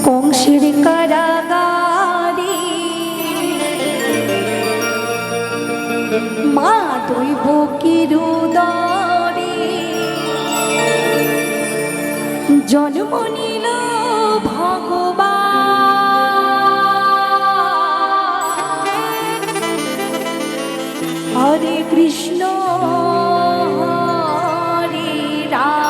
কংসের কারাগারে মা দৈবকীর উদরে জন্ম নিল ভগবান। হরে কৃষ্ণ হরে রাম।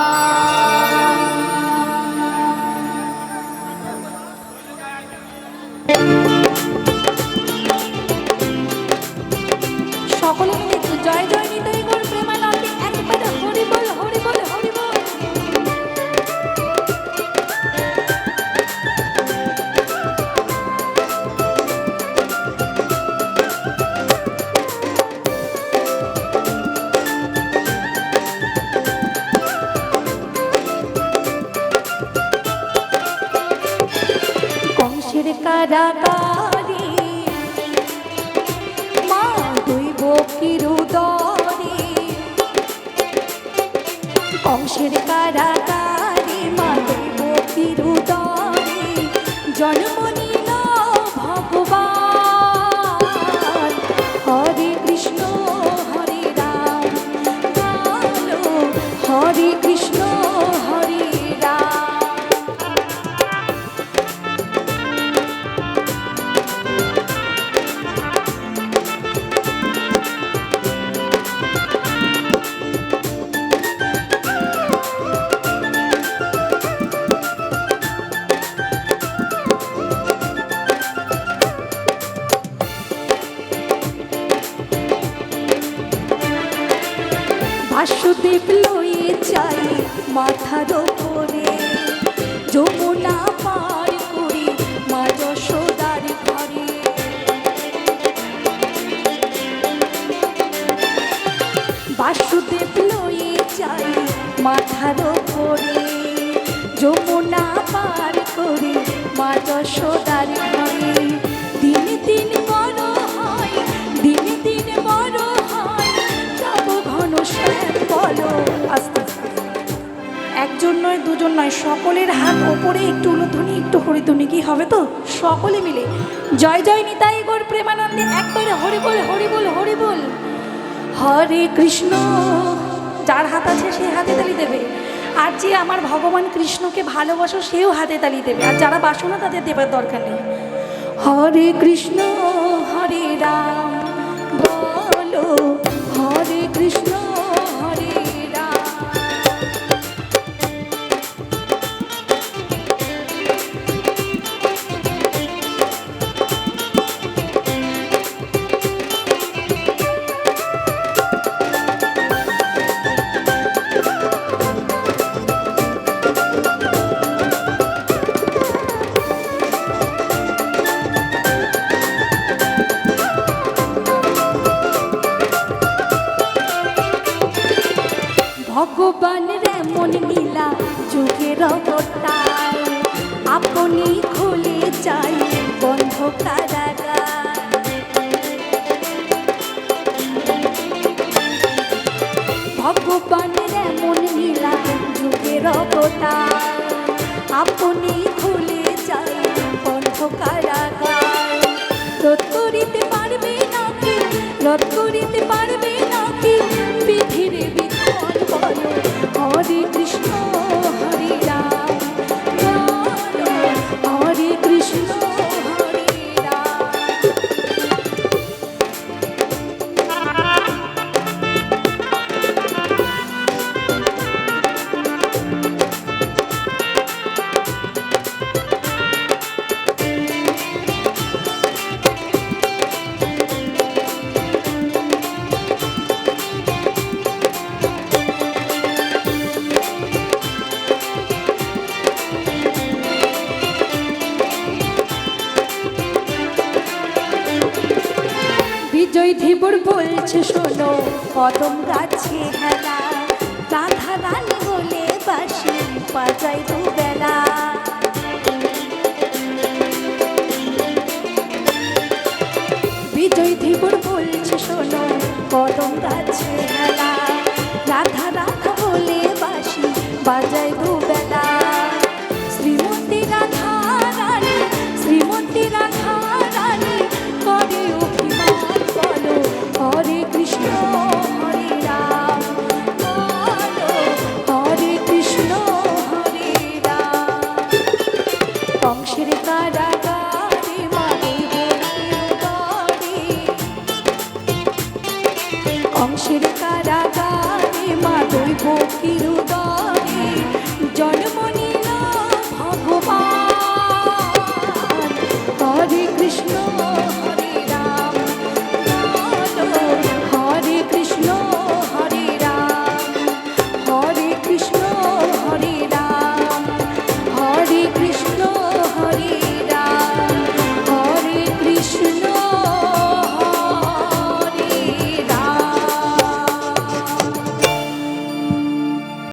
সকলে মিলে একটু জয় জয় নিতাই গৌর প্রেমানন্দে একবারে হরি বল হরি বল হরি বল। কংসের কারাগারে মা দৈবকীর উদরে কংসের কারাগারে মা দৈবকীর উদরে জন্ম নিল ভগবান। হরে কৃষ্ণ হরে রাম বলো হরে কৃষ্ণ হরে রাম। বাসুদেব লয়ে যাই মাথার ওপরে যমুনা পার করে মা যশোদার ঘরে। বাসুদেব লয়ে যাই মাথার ওপরে যমুনা পার করে মা যশোদার ঘরে। দিন দিন বড় হয় দিন দিন বড় হয় তব ঘন শ্যাম বলো। আস্তে একজন নয় দুজন নয় সকলের হাত ওপরে একটু উলুধ্বনি একটু হরিধ্বনি কি হবে তো সকলে মিলে জয় জয় নিতাই গৌর প্রেমানন্দে একবারে হরি বল হরি বল হরি বল। হরে কৃষ্ণ যার হাত আছে সে হাতে তালি দেবে আর যে আমার ভগবান কৃষ্ণকে ভালোবাসো সেও হাতে তালি দেবে আর যারা বাসো না তাদের দেবার দরকার নেই। হরে কৃষ্ণ হরে রাম বলো হরে কৃষ্ণ হরে রাম। ভগবানের এমন লীলা যুগের অবতার আপনি খুলে চাই বন্ধ কারাগার। ভগবানের এমন লীলা যুগের অবতার আপনি খুলে চাই বন্ধ কারাগার। রোধ করিতে পারবে নাকি রোধ করিতে পারবে নাকি বিধির বিধান বলো। হরে কৃষ্ণ হরে রাম বলো হরে কৃষ্ণ হরে রাম। বিজয় ধীবর বলছে শোনো কদম গাছে হেলা রাধা রানী বলে বাসি বাজাই দুবেলা। বিজয় ধীবর বলছে শোনো কদম গাছে হেলা রাধা রাধা বলে বাসি বাজাই দুবেলা। শ্রীমতী রাধা হোক